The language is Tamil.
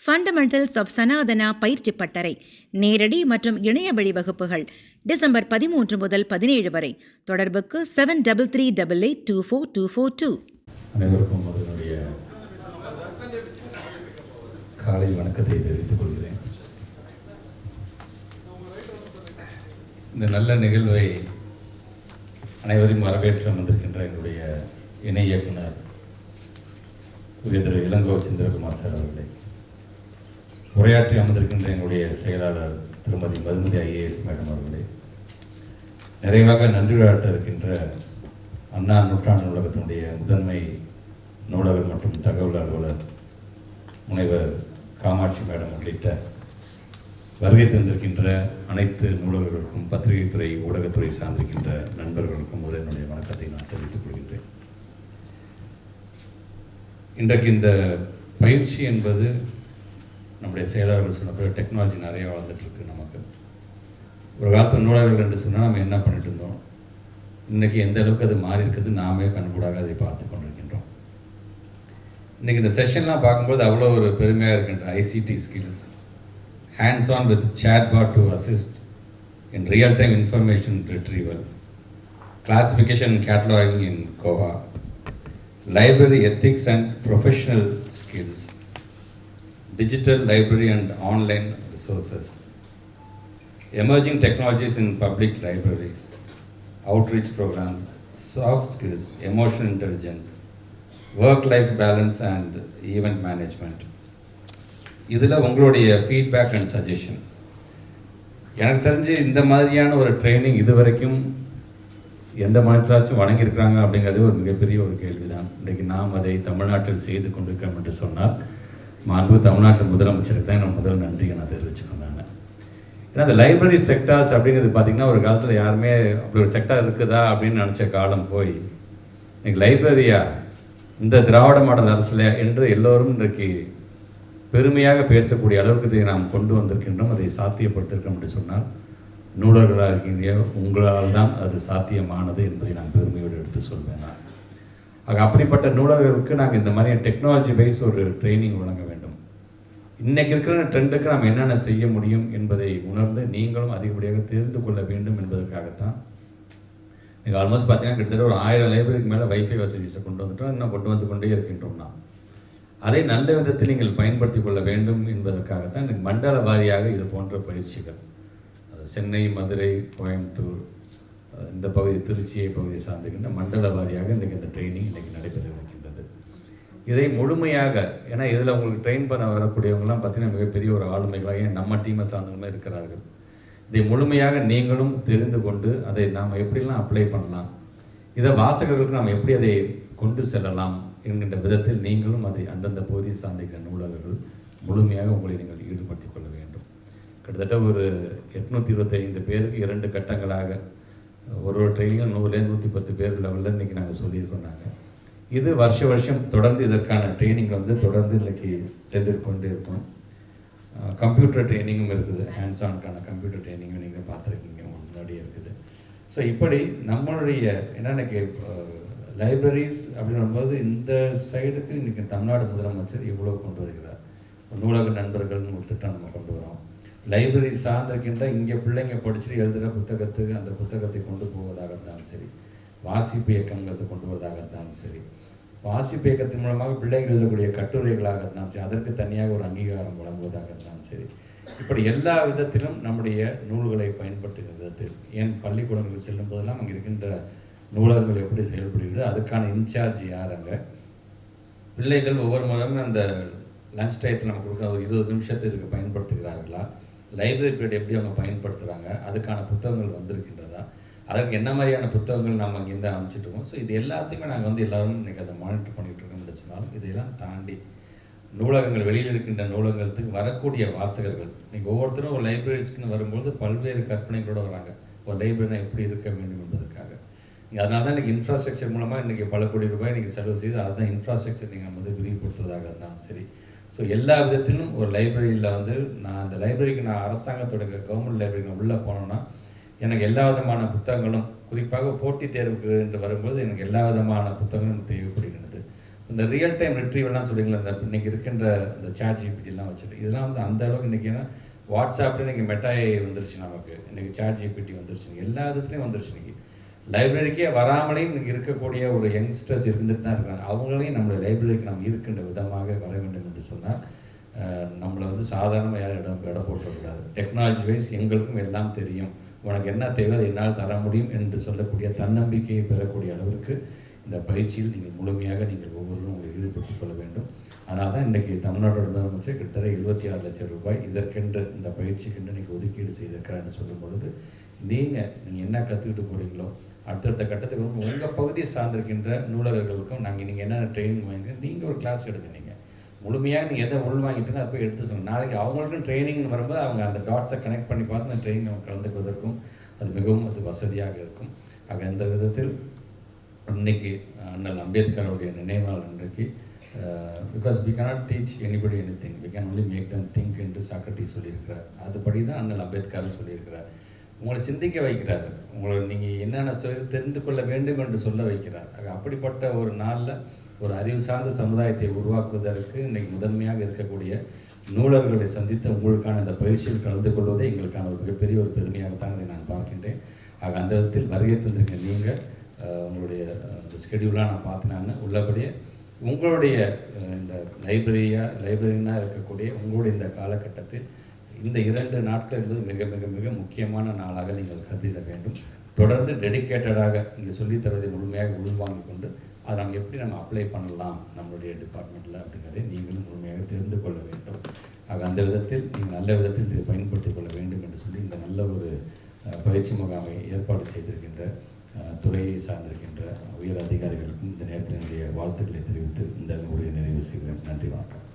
ஃபண்டமெண்டல்ஸ் ஆஃப் சனாதனா பயிற்சி பட்டறை நேரடி மற்றும் இணைய வழி வகுப்புகள் டிசம்பர் 13 முதல் 17 வரை. தொடர்புக்கு 7388824242. அனைவருக்கும் அதனுடைய காலை வணக்கத்தை தெரிவித்துக் கொள்கிறேன். இந்த நல்ல நிகழ்வை அனைவரையும் வரவேற்று வந்திருக்கின்ற என்னுடைய இணை இயக்குனர் திரு இளங்கோ சந்திரகுமார் சார் அவர்களை, உரையாற்றி அமர்ந்திருக்கின்ற என்னுடைய செயலாளர் திருமதி மதுமதி ஐஏஎஸ் மேடம் அவர்களே, நிறைவாக நன்றியுரையாற்ற இருக்கின்ற அண்ணா நூற்றாண்டு நூலகத்தினுடைய முதன்மை நூலகர் மற்றும் தகவல் அலுவலர் முனைவர் காமாட்சி மேடம் உள்ளிட்ட வருகை தந்திருக்கின்ற அனைத்து நூலகர்களுக்கும், பத்திரிகைத்துறை ஊடகத்துறை சார்ந்திருக்கின்ற நண்பர்களுக்கும் முதல் என்னுடைய வணக்கத்தை நான் தெரிவித்துக் கொள்கின்றேன். இன்றைக்கு இந்த பயிற்சி என்பது நம்முடைய செயலாளர்கள் சொன்னப்போ டெக்னாலஜி நிறைய வளர்ந்துட்டுருக்கு. நமக்கு ஒரு காலத்தில் நூலகர்கள் என்று சொன்னால் நம்ம என்ன பண்ணிட்டு இருந்தோம், இன்றைக்கி எந்த அளவுக்கு அது மாறி இருக்குது நாமே கண்கூடாக அதை பார்த்து கொண்டிருக்கின்றோம். இன்றைக்கி இந்த செஷன்லாம் பார்க்கும்போது அவ்வளோ ஒரு பெருமையாக இருக்கின்ற ICT skills, hands on with chatbot to assist in real-time information retrieval, classification and cataloging in Koha, library ethics and professional skills, digital library and online resources, emerging technologies in public libraries, outreach programs, soft skills, emotional intelligence, work-life balance and event management. இதில் உங்களுடைய ஃபீட்பேக் அண்ட் சஜஷன். எனக்கு தெரிஞ்சு இந்த மாதிரியான ஒரு ட்ரைனிங் இது வரைக்கும் எந்த மாநிலத்தாச்சும் வழங்கியிருக்கிறாங்க அப்படிங்கிறது ஒரு மிகப்பெரிய ஒரு கேள்வி தான். இன்றைக்கு நாம் அதை தமிழ்நாட்டில் செய்து கொண்டிருக்கிறோம் என்று சொன்னால் மாண்பு தமிழ்நாட்டு முதலமைச்சருக்கு தான் நான் முதல் நன்றியை நான் தெரிவிச்சுக்கணும். நான் ஏன்னா அந்த லைப்ரரி செக்டார்ஸ் அப்படிங்கிறது பார்த்திங்கன்னா ஒரு காலத்தில் யாருமே அப்படி ஒரு செக்டார் இருக்குதா அப்படின்னு நினச்ச காலம் போய் இன்றைக்கி லைப்ரரியா இந்த திராவிட மாடல் அரசில் என்று எல்லோரும் இன்றைக்கு பெருமையாக பேசக்கூடிய அளவுக்கு இதை நாம் கொண்டு வந்திருக்கின்றோம். அதை சாத்தியப்படுத்திருக்கோம் என்று சொன்னால் நூலர்களாக இருக்கின்ற உங்களால் தான் அது சாத்தியமானது என்பதை நான் பெருமையோடு எடுத்து சொல்வேன். ஆக அப்படிப்பட்ட நூலகர்களுக்கு நாங்கள் இந்த மாதிரியான டெக்னாலஜி வைஸ் ஒரு ட்ரைனிங் வழங்க வேண்டும். இன்றைக்கி இருக்கிற ட்ரெண்டுக்கு நாம் என்னென்ன செய்ய முடியும் என்பதை உணர்ந்து நீங்களும் அதிகப்படியாக தெரிந்து கொள்ள வேண்டும் என்பதற்காகத்தான் நீங்கள் ஆல்மோஸ்ட் பார்த்தீங்கன்னா கிட்டத்தட்ட ஒரு 1000 லைப்ரரிக்கு மேலே வைஃபை வசதிஸை கொண்டு வந்துட்டோம். இன்னும் கொண்டு வந்து கொண்டே இருக்கின்றோம்னா அதை நல்ல விதத்தில் நீங்கள் பயன்படுத்தி கொள்ள வேண்டும் என்பதற்காகத்தான் எனக்கு மண்டல வாரியாக இது போன்ற பயிற்சிகள், சென்னை, மதுரை, கோயம்புத்தூர், இந்த பகுதி திருச்சியை பகுதியை சார்ந்திருக்கின்ற மண்டல வாரியாக இன்றைக்கி இந்த ட்ரைனிங் இன்றைக்கி நடைபெற இருக்கின்றது. இதை முழுமையாக, ஏன்னா இதில் உங்களுக்கு ட்ரெயின் பண்ண வரக்கூடியவங்களாம் பார்த்திங்கன்னா மிகப்பெரிய ஒரு ஆளுமைகளாக நம்ம டீமை சார்ந்தவங்க இருக்கிறார்கள். இதை முழுமையாக நீங்களும் தெரிந்து கொண்டு அதை நாம் எப்படிலாம் அப்ளை பண்ணலாம், இதை வாசகர்களுக்கு நாம் எப்படி அதை கொண்டு செல்லலாம் என்கின்ற விதத்தில் நீங்களும் அதை அந்தந்த பகுதியை சார்ந்திருக்கிற நூலகர்கள் முழுமையாக உங்களை நீங்கள் ஈடுபடுத்திக் கொள்ள வேண்டும். கிட்டத்தட்ட ஒரு 825 பேருக்கு 2 கட்டங்களாக ஒரு ட்ரெயினில் 100-110 பேர் லெவலில் இன்றைக்கி நாங்கள் சொல்லியிருக்கோம். நாங்கள் இது வருஷம் தொடர்ந்து இதற்கான ட்ரைனிங் தொடர்ந்து இன்றைக்கி சென்று கொண்டே இருக்கோம். கம்ப்யூட்டர் ட்ரைனிங்கும் இருக்குது, ஹேண்ட்ஸ் ஆனுக்கான கம்ப்யூட்டர் ட்ரைனிங்கும் நீங்கள் பார்த்துருக்கீங்க, முன்னாடியே இருக்குது. ஸோ இப்படி நம்மளுடைய என்னென்ன லைப்ரரிஸ் அப்படின்னும்போது இந்த சைடுக்கு இன்றைக்கி தமிழ்நாடு முதலமைச்சர் இவ்வளோ கொண்டு வருகிறார். நூலக நண்பர்கள்னு ஒரு திட்டம் நம்ம கொண்டு வரோம். லைப்ரரி சார்ந்திருக்கின்ற இங்கே பிள்ளைங்க படிச்சுட்டு எழுதுகிற புத்தகத்துக்கு அந்த புத்தகத்தை கொண்டு போவதாக இருந்தாலும் சரி, வாசிப்பு இயக்கங்கிறது கொண்டு வருவதாக இருந்தாலும் சரி, வாசிப்பு இயக்கத்தின் மூலமாக பிள்ளைகள் எழுதக்கூடிய கட்டுரைகளாக இருந்தாலும் சரி, அதற்கு தனியாக ஒரு அங்கீகாரம் வழங்குவதாக இருந்தாலும் சரி, இப்படி எல்லா விதத்திலும் நம்முடைய நூல்களை பயன்படுத்துகிற விதத்தில், ஏன் பள்ளிக்கூடங்களுக்கு செல்லும் போதெல்லாம் அங்கே இருக்கின்ற நூலகங்கள் எப்படி செயல்படுகிறது, அதுக்கான இன்சார்ஜ் யார், அங்கே பிள்ளைகள் ஒவ்வொரு முறையும் அந்த லஞ்ச் டயத்தில் நம்ம கொடுக்க ஒரு 20 நிமிஷத்தை இதுக்கு பயன்படுத்துகிறார்களா, லைப்ரரி பீரியட் எப்படி அவங்க பயன்படுத்துகிறாங்க, அதுக்கான புத்தகங்கள் வந்திருக்கின்றதா, அதற்கு என்ன மாதிரியான புத்தகங்கள் நம்ம அங்கேருந்து அனுப்பிச்சிட்ருக்கோம். ஸோ இது எல்லாத்தையுமே நாங்கள் எல்லோரும் இன்றைக்கி அதை மானிட்டர் பண்ணிகிட்டு இருக்கோம்னு சொன்னாலும் இதையெல்லாம் தாண்டி நூலகங்கள், வெளியில் இருக்கின்ற நூலகத்துக்கு வரக்கூடிய வாசகர்கள், நீங்கள் ஒவ்வொருத்தரும் ஒரு லைப்ரரிஸ்க்குன்னு வரும்போது பல்வேறு கற்பனைகளோடு வராங்க, ஒரு லைப்ரரி எப்படி இருக்க வேண்டும் என்பதற்காக. அதனால தான் இன்றைக்கி இன்ஃப்ராஸ்ட்ரக்சர் மூலமாக இன்றைக்கி பல கோடி ரூபாய் இன்றைக்கி செலவு செய்து அதுதான் இன்ஃப்ராஸ்ட்ரக்சர் நீங்கள் நம்ம விரிவுபடுத்துவதாக இருந்தாலும் சரி. ஸோ எல்லா விதத்திலும் ஒரு லைப்ரரியில் நான் அந்த லைப்ரரிக்கு அரசாங்கத்தோட கவர்மெண்ட் லைப்ரரிக்கு உள்ளே போனோன்னா எனக்கு எல்லா விதமான புத்தகங்களும், குறிப்பாக போட்டித் தேர்வுக்கு என்று வரும்போது எனக்கு எல்லா விதமான புத்தகங்களும் தேவைப்படுகின்றது. இந்த ரியல் டைம் ரிட்ரீவெல்லாம் சொல்லிங்களா, இந்த இன்றைக்கி இருக்கின்ற இந்த சாட் ஜிபிடிலாம் வச்சுட்டு இதெல்லாம் வந்து அந்த அளவுக்கு இன்றைக்கி ஏன்னா வாட்ஸ்அப்பில் இன்றைக்கி மெட்டாய் வந்துருச்சு, நமக்கு இன்றைக்கி சாட் ஜிபிடி வந்துருச்சு, எல்லா விதத்துலேயும் வந்துருச்சு. இன்றைக்கி லைப்ரரிக்கே வராமலே இன்றைக்கி இருக்கக்கூடிய ஒரு யங்ஸ்டர்ஸ் இருந்துட்டு தான் இருக்காங்க. அவங்களையும் நம்மளுடைய லைப்ரரிக்கு நம்ம இருக்கின்ற விதமாக வர வேண்டும் என்று சொன்னால் நம்மளை வந்து சாதாரணமாக யாரும் இடம் போட்டக்கூடாது. டெக்னாலஜி வைஸ் எங்களுக்கும் எல்லாம் தெரியும், உனக்கு என்ன தேவை அதை என்னால் தர முடியும் என்று சொல்லக்கூடிய தன்னம்பிக்கையை பெறக்கூடிய அளவிற்கு இந்த பயிற்சியில் நீங்கள் முழுமையாக நீங்கள் ஒவ்வொருவரும் உங்களை ஈடுபடுத்திக் கொள்ள வேண்டும். அதனால் தான் இன்றைக்கி தமிழ்நாட்டோட முதலமைச்சர் கிட்டத்தட்ட 76 லட்சம் ரூபாய் இதற்கென்று இந்த பயிற்சிக்கென்று நீங்கள் ஒதுக்கீடு செய்திருக்கிறான்னு சொல்லும் பொழுது நீங்கள் என்ன கற்றுக்கிட்டு போகிறீங்களோ அடுத்தடுத்த கட்டத்துக்கு உங்கள் பகுதியை சார்ந்திருக்கின்ற நூலகர்களுக்கும் நீங்கள் என்னென்ன ட்ரைனிங் வாங்கி நீங்கள் ஒரு கிளாஸ் எடுங்க. நீங்கள் முழுமையாக நீங்கள் எதை உள் வாங்கிட்டுங்க அதை போய் எடுத்து சொல்லுங்கள். நாளைக்கு அவங்களுக்கும் ட்ரைனிங் வரும்போது அவங்க அந்த டாட்ஸை கனெக்ட் பண்ணி பார்த்து அந்த ட்ரைனிங் அவங்க கலந்துக்குவதற்கும் அது மிகவும் வசதியாக இருக்கும். ஆக இந்த விதத்தில் இன்னைக்கு அண்ணல் அம்பேத்கருடைய நினைவு நாள் இன்றைக்கு because we cannot teach anybody anything, we can only make them think என்று சாக்ரட்டிஸ் சொல்லியிருக்கிறார். அதுபடி தான் அண்ணல் அம்பேத்கர் சொல்லியிருக்கிறார். உங்களை சிந்திக்க வைக்கிறார், உங்களை நீங்கள் என்னென்ன தெரிந்து கொள்ள வேண்டும் என்று சொல்ல வைக்கிறார். ஆக அப்படிப்பட்ட ஒரு நாளில் ஒரு அறிவு சார்ந்த சமுதாயத்தை உருவாக்குவதற்கு இன்றைக்கு முதன்மையாக இருக்கக்கூடிய நூலர்களை சந்தித்து உங்களுக்கான இந்த பயிற்சியில் கலந்து கொள்வதே எங்களுக்கான ஒரு மிகப்பெரிய ஒரு பெருமையாகத்தான் இதை நான் பார்க்கின்றேன். ஆக அந்த விதத்தில் வருகை தந்திருக்க நீங்கள் உங்களுடைய இந்த ஸ்கெடியூலாக நான் பார்த்தேன். உள்ளபடியே உங்களுடைய இந்த லைப்ரரினாக இருக்கக்கூடிய உங்களுடைய இந்த காலகட்டத்தில் இந்த 2 நாட்கள் என்பது மிக மிக மிக முக்கியமான நாளாக நீங்கள் கருதிட வேண்டும். தொடர்ந்து டெடிக்கேட்டடாக இங்கே சொல்லித் தருவதை முழுமையாக உள்வாங்கிக் கொண்டு அதை நம்ம எப்படி நம்ம அப்ளை பண்ணலாம் நம்மளுடைய டிபார்ட்மெண்ட்டில் அப்படிங்கிறதை நீங்களும் முழுமையாக தெரிந்து கொள்ள வேண்டும். ஆக அந்த விதத்தில் நீங்கள் நல்ல விதத்தில் இதை பயன்படுத்திக் கொள்ள வேண்டும் என்று சொல்லி இந்த நல்ல ஒரு பயிற்சி முகாமை ஏற்பாடு செய்திருக்கின்ற துறையை சார்ந்திருக்கின்ற உயர் அதிகாரிகளுக்கும் இந்த நேரத்தில் என்னுடைய வாழ்த்துக்களை தெரிவித்து இந்த உரையை நிறைவு செய்கிறேன். நன்றி, வணக்கம்.